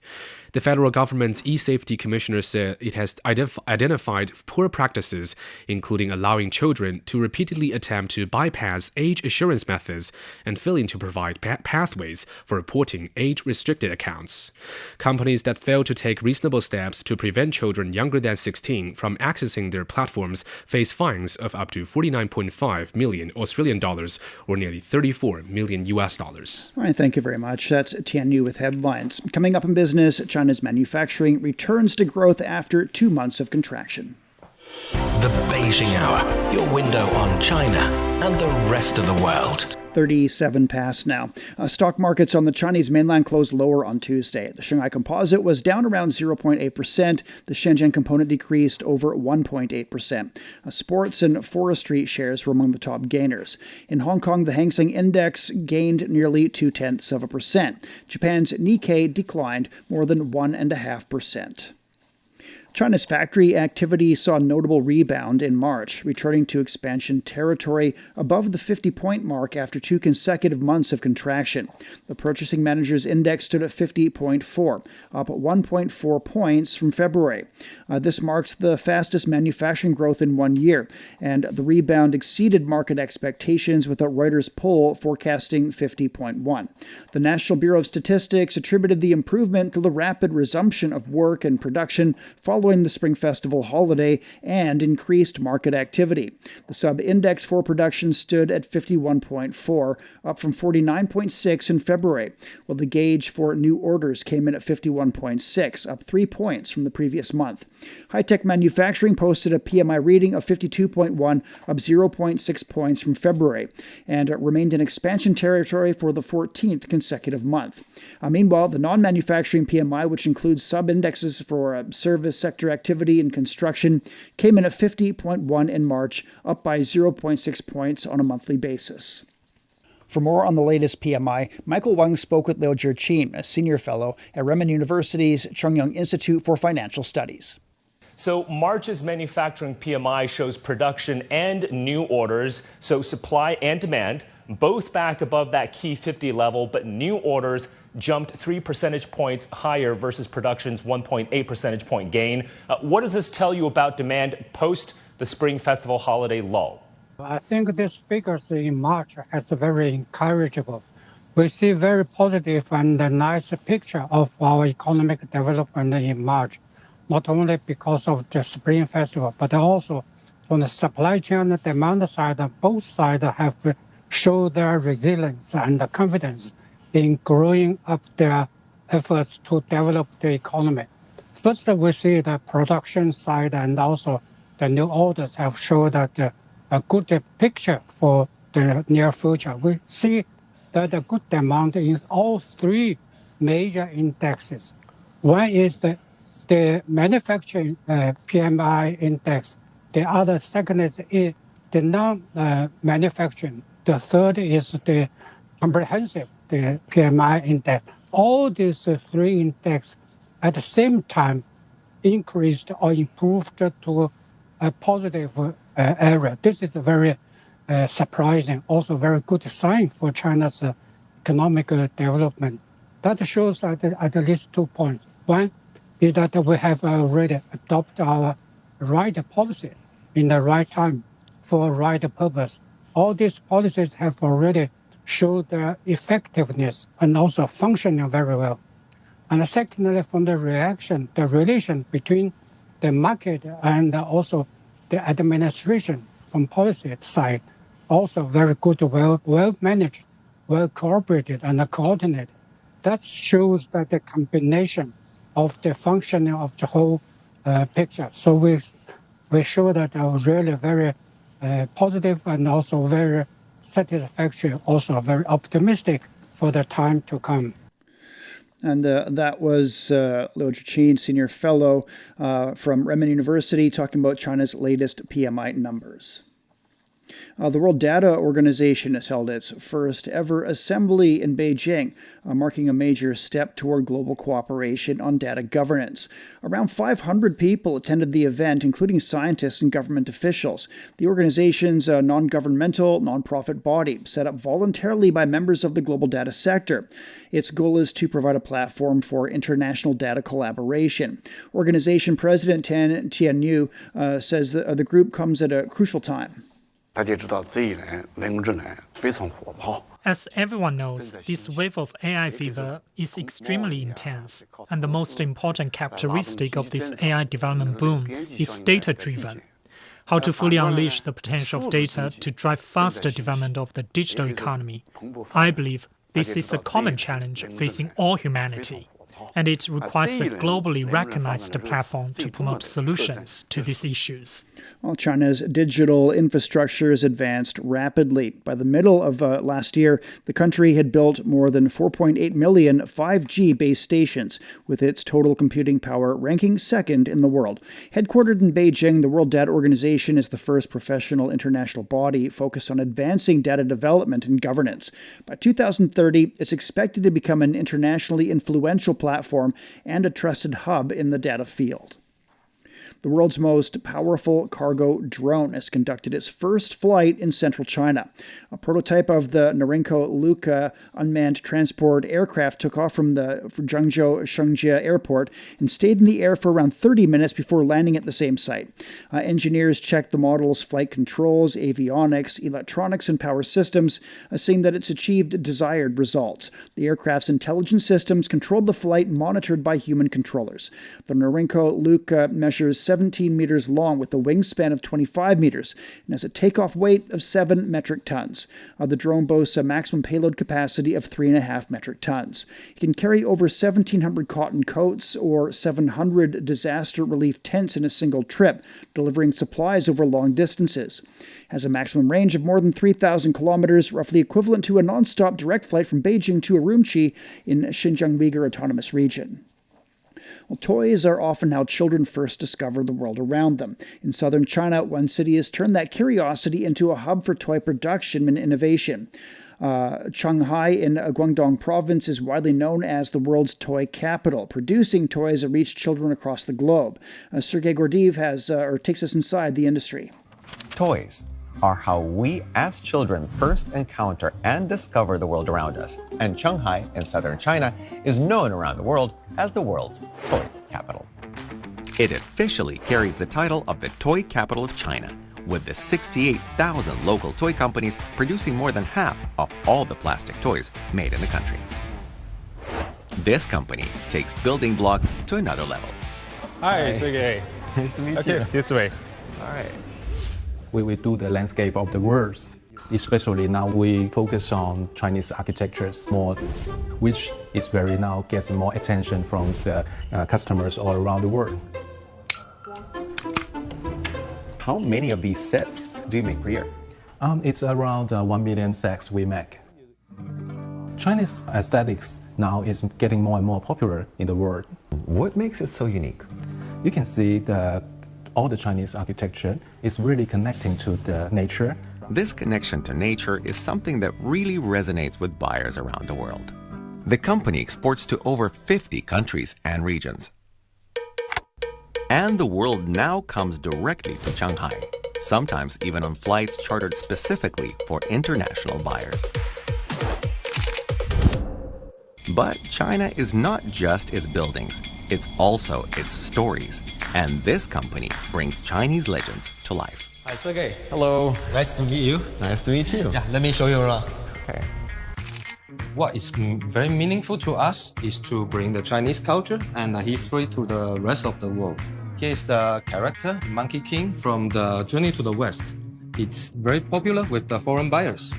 The federal government's e-safety commissioner said it has identified poor practices, including allowing children to repeatedly attempt to bypass age assurance methods and failing to provide pathways for reporting age-restricted accounts. Companies that fail to take reasonable steps to prevent children younger than 16 from accessing their platforms face fines of up to 49.5 million Australian dollars, or nearly $34 million US. All right, thank you very much. That's Tian Yu with headlines. Coming up in business, China's manufacturing returns to growth after 2 months of contraction. The Beijing Hour, your window on China and the rest of the world. 37 past now. Stock markets on the Chinese mainland closed lower on Tuesday. The Shanghai Composite was down around 0.8%. The Shenzhen Component decreased over 1.8%. Sports and forestry shares were among the top gainers. In Hong Kong, the Hang Seng Index gained nearly 0.2%. Japan's Nikkei declined more than 1.5%. China's factory activity saw a notable rebound in March, returning to expansion territory above the 50-point mark after 2 consecutive months of contraction. The Purchasing Managers' Index stood at 50.4, up 1.4 points from February. This marks the fastest manufacturing growth in 1 year, and the rebound exceeded market expectations with a Reuters poll forecasting 50.1. The National Bureau of Statistics attributed the improvement to the rapid resumption of work and production following the Spring Festival holiday and increased market activity. The sub-index for production stood at 51.4, up from 49.6 in February, while the gauge for new orders came in at 51.6, up 3 points from the previous month. High-tech manufacturing posted a PMI reading of 52.1, up 0.6 points from February, and remained in expansion territory for the 14th consecutive month. Meanwhile, the non-manufacturing PMI, which includes sub-indexes for service sector activity and construction, came in at 50.1 in March, up by 0.6 points on a monthly basis. For more on the latest PMI, Michael Wang spoke with Liu Zhiqin, a senior fellow at Renmin University's Chungyang Institute for Financial Studies. So March's manufacturing PMI shows production and new orders, so supply and demand, both back above that key 50 level, but new orders jumped 3 percentage points higher versus production's 1.8 percentage point gain. What does this tell you about demand post the Spring Festival holiday lull? I think these figures in March is very encouraging. We see very positive and a nice picture of our economic development in March, not only because of the Spring Festival, but also from the supply chain and demand side. Both sides have shown their resilience and confidence in growing up their efforts to develop the economy. First, we see the production side and also the new orders have shown that a good picture for the near future. We see that a good demand in all 3 major indexes. One is the manufacturing PMI index. The other second is the non-manufacturing. The third is the comprehensive, the PMI index. All these three index at the same time increased or improved to a positive area. This is a very surprising, also very good sign for China's economic development. That shows at least 2 points. One is that we have already adopted our right policy in the right time for right purpose. All these policies have already showed their effectiveness and also functioning very well. And secondly, from the relation between the market and also the administration from policy side, also very good, well managed, well cooperated and coordinated. That shows that the combination of the functioning of the whole picture. So we show that are really very positive and also very satisfactory, also very optimistic for the time to come. And that was Liu Zhiqin, Senior Fellow from Renmin University, talking about China's latest PMI numbers. The World Data Organization has held its first ever assembly in Beijing, marking a major step toward global cooperation on data governance. Around 500 people attended the event, including scientists and government officials. The organization's a non-governmental, non-profit body, set up voluntarily by members of the global data sector. Its goal is to provide a platform for international data collaboration. Organization President Tan Tianyu says that the group comes at a crucial time. As everyone knows, this wave of AI fever is extremely intense, and the most important characteristic of this AI development boom is data-driven. How to fully unleash the potential of data to drive faster development of the digital economy. I believe this is a common challenge facing all humanity, and it requires a globally recognized platform to promote solutions to these issues. Well, China's digital infrastructure has advanced rapidly. By the middle of last year, the country had built more than 4.8 million 5G base stations, with its total computing power ranking second in the world. Headquartered in Beijing, the World Data Organization is the first professional international body focused on advancing data development and governance. By 2030, it's expected to become an internationally influential platform and a trusted hub in the data field. The world's most powerful cargo drone has conducted its first flight in central China. A prototype of the Norinco-Luca unmanned transport aircraft took off from the Zhengzhou Shengjie airport and stayed in the air for around 30 minutes before landing at the same site. Engineers checked the model's flight controls, avionics, electronics, and power systems, saying that it's achieved desired results. The aircraft's intelligence systems controlled the flight monitored by human controllers. The Norinco-Luca measures 17 meters long with a wingspan of 25 meters and has a takeoff weight of 7 metric tons. The drone boasts a maximum payload capacity of 3.5 metric tons. It can carry over 1,700 cotton coats or 700 disaster relief tents in a single trip, delivering supplies over long distances. It has a maximum range of more than 3,000 kilometers, roughly equivalent to a non-stop direct flight from Beijing to Urumqi in Xinjiang Uyghur Autonomous Region. Well, toys are often how children first discover the world around them. In southern China, one city has turned that curiosity into a hub for toy production and innovation. Shanghai in Guangdong province is widely known as the world's toy capital, producing toys that reach children across the globe. Sergei Gordiev takes us inside the industry. Toys are how we as children first encounter and discover the world around us. And Shanghai in southern China is known around the world as the world's toy capital. It officially carries the title of the toy capital of China, with the 68,000 local toy companies producing more than half of all the plastic toys made in the country. This company takes building blocks to another level. Hi, Sergey. Nice to meet you. Okay, this way. All right. We will do the landscape of the world. Especially now we focus on Chinese architectures more, which is very now gets more attention from the customers all around the world. How many of these sets do you make per year? It's around 1 million sets we make. Chinese aesthetics now is getting more and more popular in the world. What makes it so unique? You can see all the Chinese architecture is really connecting to the nature. This connection to nature is something that really resonates with buyers around the world. The company exports to over 50 countries and regions. And the world now comes directly to Shanghai, sometimes even on flights chartered specifically for international buyers. But China is not just its buildings, it's also its stories. And this company brings Chinese legends to life. Hi, Sergey. Hello. Nice to meet you. Nice to meet you. Yeah, let me show you around. Okay. What is very meaningful to us is to bring the Chinese culture and the history to the rest of the world. Here is the character, Monkey King, from the Journey to the West. It's very popular with the foreign buyers.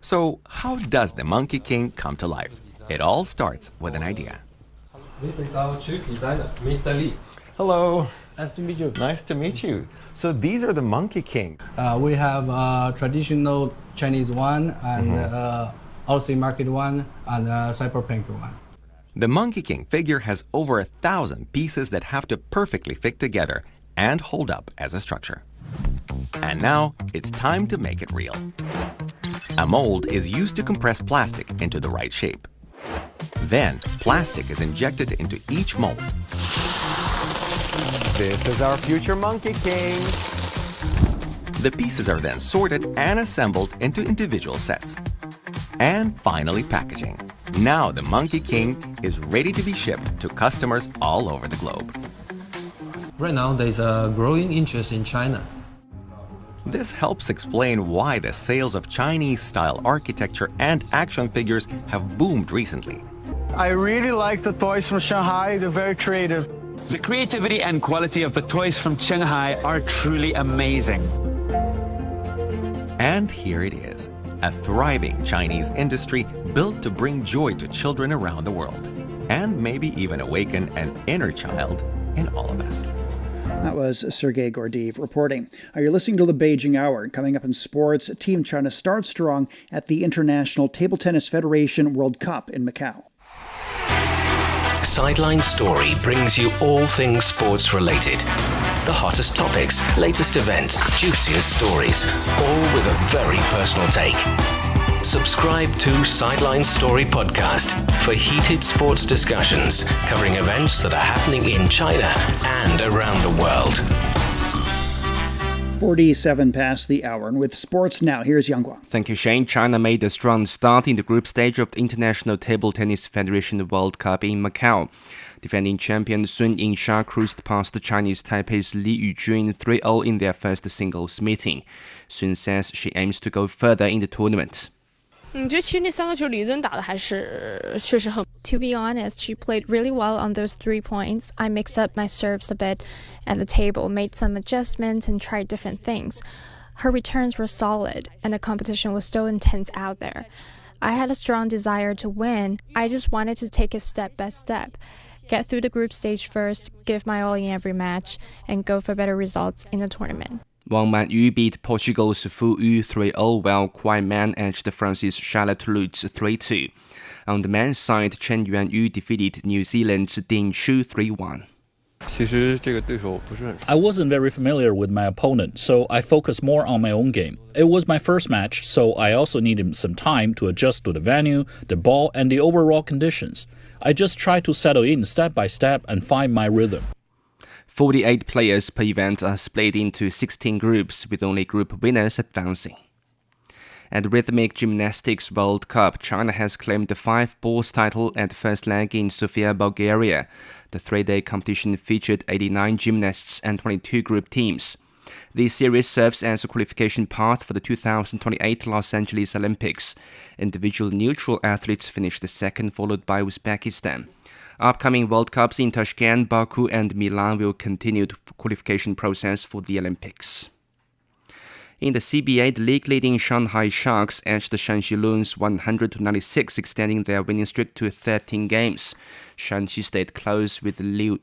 So, how does the Monkey King come to life? It all starts with an idea. This is our chief designer, Mr. Lee. Hello. Nice to meet you. Nice to meet you. So these are the Monkey King. We have traditional Chinese one and Aussie market one and cyberpunk one. The Monkey King figure has over 1,000 pieces that have to perfectly fit together and hold up as a structure. And now it's time to make it real. A mold is used to compress plastic into the right shape. Then plastic is injected into each mold. This is our future Monkey King. The pieces are then sorted and assembled into individual sets. And finally packaging. Now the Monkey King is ready to be shipped to customers all over the globe. Right now, there's a growing interest in China. This helps explain why the sales of Chinese-style architecture and action figures have boomed recently. I really like the toys from Shanghai. They're very creative. The creativity and quality of the toys from Shanghai are truly amazing. And here it is, a thriving Chinese industry built to bring joy to children around the world, and maybe even awaken an inner child in all of us. That was Sergei Gordeev reporting. You're listening to the Beijing Hour. Coming up in sports, Team China starts strong at the International Table Tennis Federation World Cup in Macau. Sideline Story brings you all things sports related. The hottest topics, latest events, juiciest stories, all with a very personal take. Subscribe to Sideline Story Podcast for heated sports discussions covering events that are happening in China and around the world. 47 past the hour, and with sports now, here's Yanguang. Thank you, Shane. China made a strong start in the group stage of the International Table Tennis Federation World Cup in Macau. Defending champion Sun Yingsha cruised past the Chinese Taipei's Li Yujun 3-0 in their first singles meeting. Sun says she aims to go further in the tournament. To be honest, she played really well on those 3 points. I mixed up my serves a bit at the table, made some adjustments and tried different things. Her returns were solid and the competition was still intense out there. I had a strong desire to win. I just wanted to take it step by step. Get through the group stage first, give my all in every match, and go for better results in the tournament. Wang Manyu beat Portugal's Fu Yu 3-0, while Kuai Man edged France's Charlotte Lutz 3-2. On the men's side, Chen Yuanyu defeated New Zealand's Ding Shu 3-1. I wasn't very familiar with my opponent, so I focused more on my own game. It was my first match, so I also needed some time to adjust to the venue, the ball, and the overall conditions. I just tried to settle in step by step and find my rhythm. 48 players per event are split into 16 groups, with only group winners advancing. At the Rhythmic Gymnastics World Cup, China has claimed the 5-balls title at the first leg in Sofia, Bulgaria. The 3-day competition featured 89 gymnasts and 22 group teams. The series serves as a qualification path for the 2028 Los Angeles Olympics. Individual neutral athletes finished second, followed by Uzbekistan. Upcoming World Cups in Tashkent, Baku, and Milan will continue the qualification process for the Olympics. In the CBA, the league-leading Shanghai Sharks edged the Shanxi Loons 100-96, extending their winning streak to 13 games. Shanxi stayed close with Liu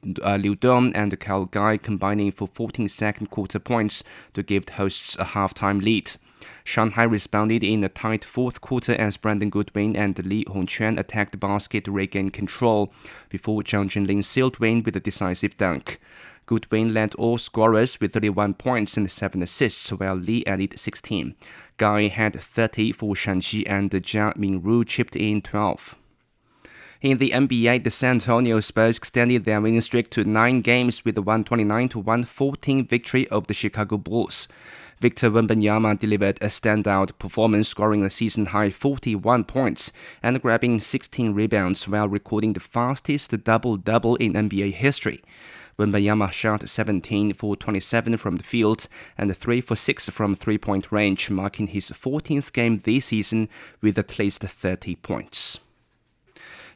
Dong and Cal Gai combining for 14 second quarter points to give the hosts a half-time lead. Shanghai responded in a tight fourth quarter as Brandon Goodwin and Li Hongquan attacked the basket to regain control before Zhang Junlin sealed win with a decisive dunk. Goodwin led all scorers with 31 points and 7 assists, while Li added 16. Guy had 30 for Shanxi and Jia Mingru chipped in 12. In the NBA, the San Antonio Spurs extended their winning streak to 9 games with a 129-114 victory over the Chicago Bulls. Victor Wembanyama delivered a standout performance, scoring a season-high 41 points and grabbing 16 rebounds while recording the fastest double-double in NBA history. Wembanyama shot 17 for 27 from the field and 3 for 6 from three-point range, marking his 14th game this season with at least 30 points.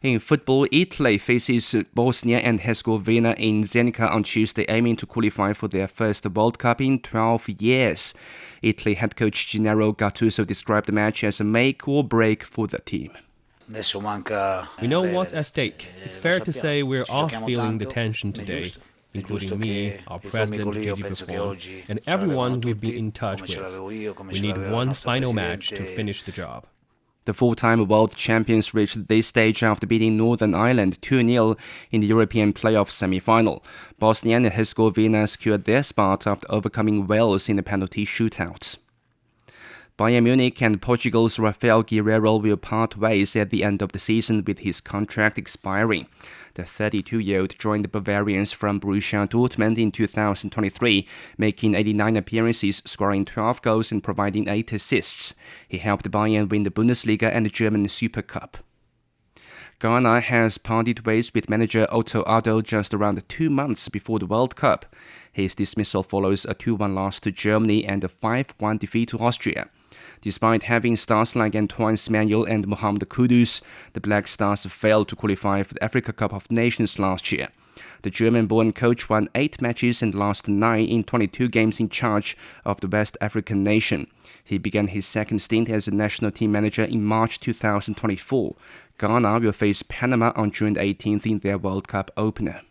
In football, Italy faces Bosnia and Herzegovina in Zenica on Tuesday, aiming to qualify for their first World Cup in 12 years. Italy head coach Gennaro Gattuso described the match as a make or break for the team. We know what's at stake. It's fair to say we're all feeling the tension today, including me, our president Gigi Buffon, and everyone we've been in touch with. We need one final match to finish the job. The four-time world champions reached this stage after beating Northern Ireland 2-0 in the European playoff semi-final. Bosnia and Herzegovina secured their spot after overcoming Wales in a penalty shootout. Bayern Munich and Portugal's Rafael Guerreiro will part ways at the end of the season with his contract expiring. The 32-year-old joined the Bavarians from Borussia Dortmund in 2023, making 89 appearances, scoring 12 goals and providing 8 assists. He helped Bayern win the Bundesliga and the German Super Cup. Ghana has parted ways with manager Otto Addo just around 2 months before the World Cup. His dismissal follows a 2-1 loss to Germany and a 5-1 defeat to Austria. Despite having stars like Antoine Semenyo and Mohamed Kudus, the Black Stars failed to qualify for the Africa Cup of Nations last year. The German-born coach won 8 matches and lost 9 in 22 games in charge of the West African nation. He began his second stint as a national team manager in March 2024. Ghana will face Panama on June 18th in their World Cup opener.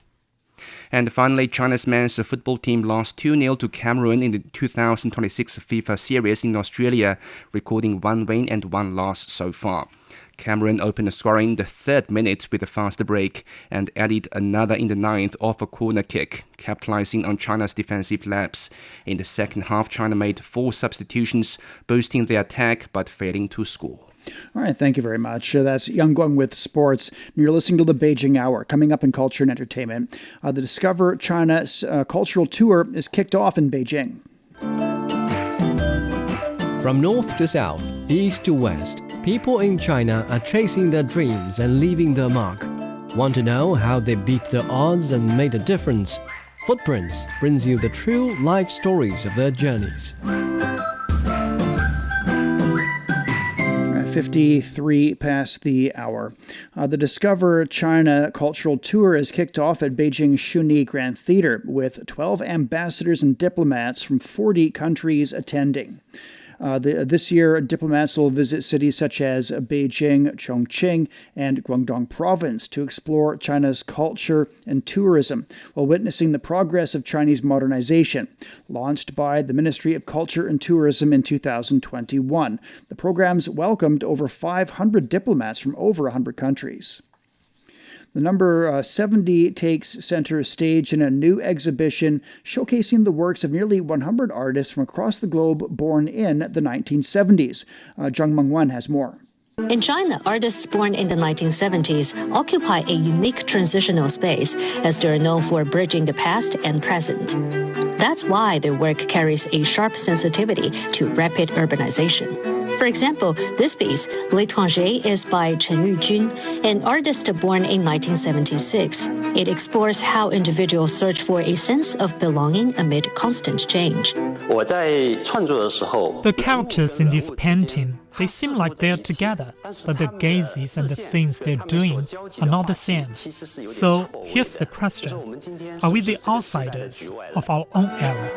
And finally, China's men's football team lost 2-0 to Cameroon in the 2026 FIFA series in Australia, recording 1 win and 1 loss so far. Cameroon opened the scoring in the 3rd minute with a fast break and added another in the 9th off a corner kick, capitalizing on China's defensive lapse. In the second half, China made 4 substitutions, boosting their attack but failing to score. All right, thank you very much. That's Yang Guang with sports. And you're listening to the Beijing Hour. Coming up in culture and entertainment, the Discover China cultural tour is kicked off in Beijing. From north to south, east to west, people in China are chasing their dreams and leaving their mark. Want to know how they beat the odds and made a difference? Footprints brings you the true life stories of their journeys. 53 past the hour. The Discover China cultural tour is kicked off at Beijing Shuni Grand Theater with 12 ambassadors and diplomats from 40 countries attending. This year, diplomats will visit cities such as Beijing, Chongqing, and Guangdong Province to explore China's culture and tourism while witnessing the progress of Chinese modernization. Launched by the Ministry of Culture and Tourism in 2021, the programs welcomed over 500 diplomats from over 100 countries. The number 70 takes center stage in a new exhibition showcasing the works of nearly 100 artists from across the globe born in the 1970s. Zhang Mengwan has more. In China, artists born in the 1970s occupy a unique transitional space as they are known for bridging the past and present. That's why their work carries a sharp sensitivity to rapid urbanization. For example, this piece, L'étranger, is by Chen Yujun, an artist born in 1976. It explores how individuals search for a sense of belonging amid constant change. The characters in this painting, they seem like they're together, but the gazes and the things they're doing are not the same. So here's the question: are we the outsiders of our own era?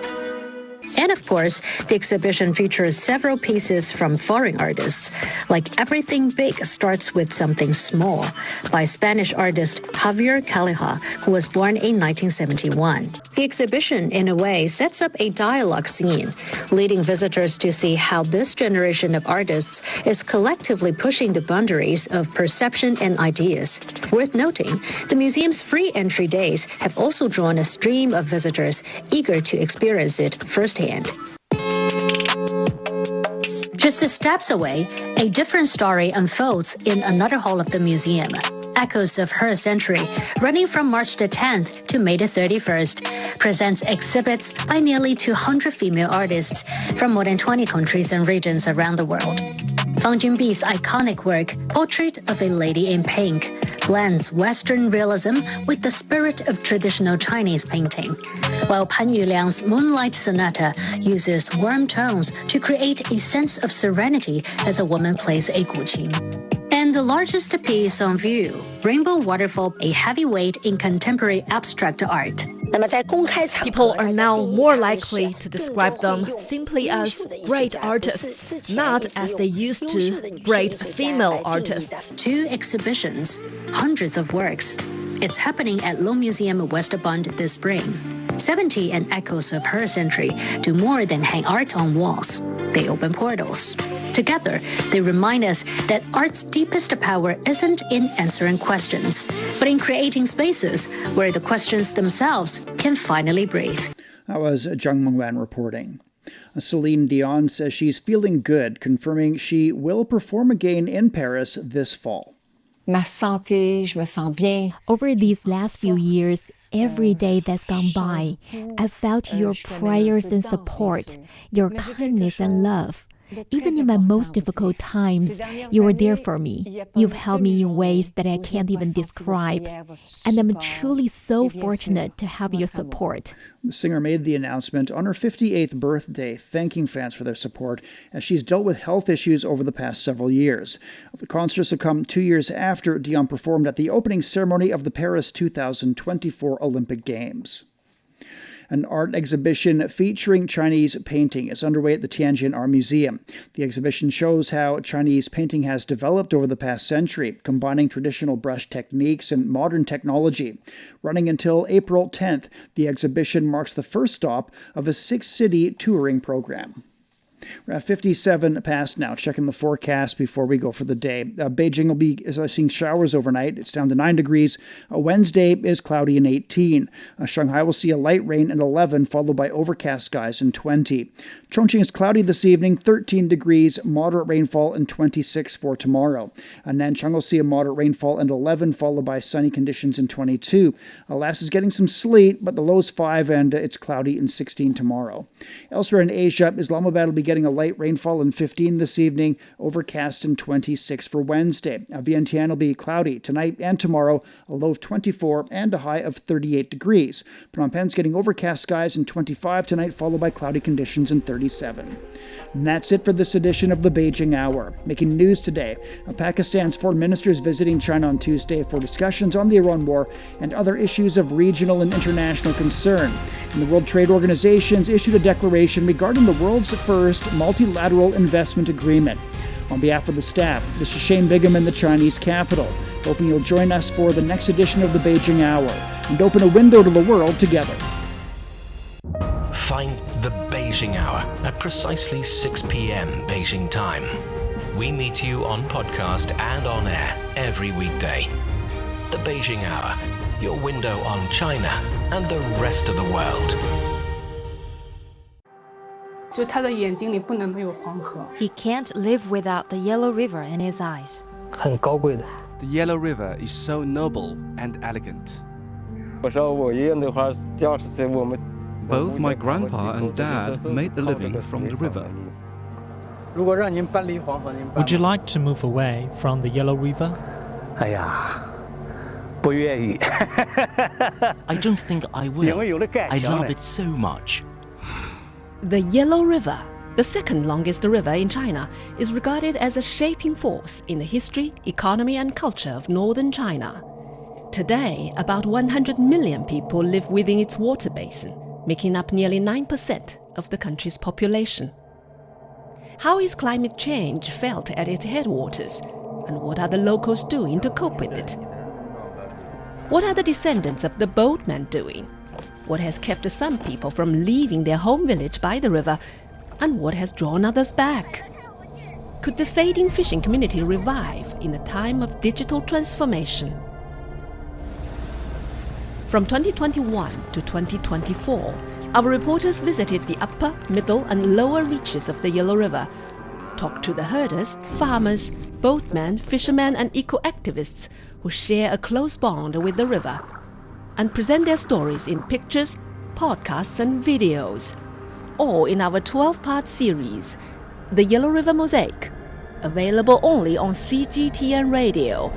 And of course, the exhibition features several pieces from foreign artists, like Everything Big Starts with Something Small by Spanish artist Javier Calleja, who was born in 1971. The exhibition, in a way, sets up a dialogue scene, leading visitors to see how this generation of artists is collectively pushing the boundaries of perception and ideas. Worth noting, the museum's free entry days have also drawn a stream of visitors eager to experience it firsthand. Just steps away, a different story unfolds in another hall of the museum. Echoes of Her Century, running from March the 10th to May the 31st, presents exhibits by nearly 200 female artists from more than 20 countries and regions around the world. Fang Junbi's iconic work, Portrait of a Lady in Pink, blends Western realism with the spirit of traditional Chinese painting, while Pan Yuliang's Moonlight Sonata uses warm tones to create a sense of serenity as a woman plays a guqin. And the largest piece on view, Rainbow Waterfall, a heavyweight in contemporary abstract art. People are now more likely to describe them simply as great artists, not as they used to, great female artists. 2 exhibitions, hundreds of works. It's happening at Low Museum West Bund this spring. 70 and Echoes of Her Century do more than hang art on walls. They open portals. Together, they remind us that art's deepest power isn't in answering questions, but in creating spaces where the questions themselves can finally breathe. That was Zhang Mengwan reporting. Celine Dion says she's feeling good, confirming she will perform again in Paris this fall. Over these last few years, every day that's gone by, I felt your prayers and support, your kindness and love. Even in my most difficult times, you were there for me. You've helped me in ways that I can't even describe. And I'm truly so fortunate to have your support. The singer made the announcement on her 58th birthday, thanking fans for their support as she's dealt with health issues over the past several years. The concerts have come 2 years after Dion performed at the opening ceremony of the Paris 2024 Olympic Games. An art exhibition featuring Chinese painting is underway at the Tianjin Art Museum. The exhibition shows how Chinese painting has developed over the past century, combining traditional brush techniques and modern technology. Running until April 10th, the exhibition marks the first stop of a 6-city touring program. We're at 57 past now, checking the forecast before we go for the day. Beijing will be seeing showers overnight. It's down to 9 degrees. Wednesday is cloudy and 18. Shanghai will see a light rain and 11, followed by overcast skies and 20. Chongqing is cloudy this evening, 13 degrees, moderate rainfall and 26 for tomorrow. Nanchang will see a moderate rainfall and 11, followed by sunny conditions and 22. Lhasa is getting some sleet, but the low is 5 and it's cloudy and 16 tomorrow. Elsewhere in Asia, Islamabad will be getting a light rainfall and 15 this evening, overcast and 26 for Wednesday. Vientiane will be cloudy tonight and tomorrow, a low of 24 and a high of 38 degrees. Phnom Penh's getting overcast skies and 25 tonight, followed by cloudy conditions and 37. And that's it for this edition of the Beijing Hour. Making news today, Pakistan's foreign minister is visiting China on Tuesday for discussions on the Iran war and other issues of regional and international concern. And the World Trade Organization's issued a declaration regarding the world's first multilateral investment agreement. On behalf of the staff, this is Shane Bigham in the Chinese capital, hoping you'll join us for the next edition of the Beijing Hour and open a window to the world together. Find the Beijing Hour at precisely 6 p.m. Beijing time. We meet you on podcast and on air every weekday. The Beijing Hour, your window on China and the rest of the world. He can't live without the Yellow River in his eyes. The Yellow River is so noble and elegant. Both my grandpa and dad made a living from the river. Would you like to move away from the Yellow River? I don't think I will. I love it so much. The Yellow River, the second longest river in China, is regarded as a shaping force in the history, economy and culture of northern China. Today, about 100 million people live within its water basin, making up nearly 9% of the country's population. How is climate change felt at its headwaters, and what are the locals doing to cope with it? What are the descendants of the boatmen doing? What has kept some people from leaving their home village by the river, and what has drawn others back? Could the fading fishing community revive in a time of digital transformation? From 2021 to 2024, our reporters visited the upper, middle and lower reaches of the Yellow River, talked to the herders, farmers, boatmen, fishermen and eco-activists who share a close bond with the river, and present their stories in pictures, podcasts and videos, all in our 12-part series, The Yellow River Mosaic, available only on CGTN Radio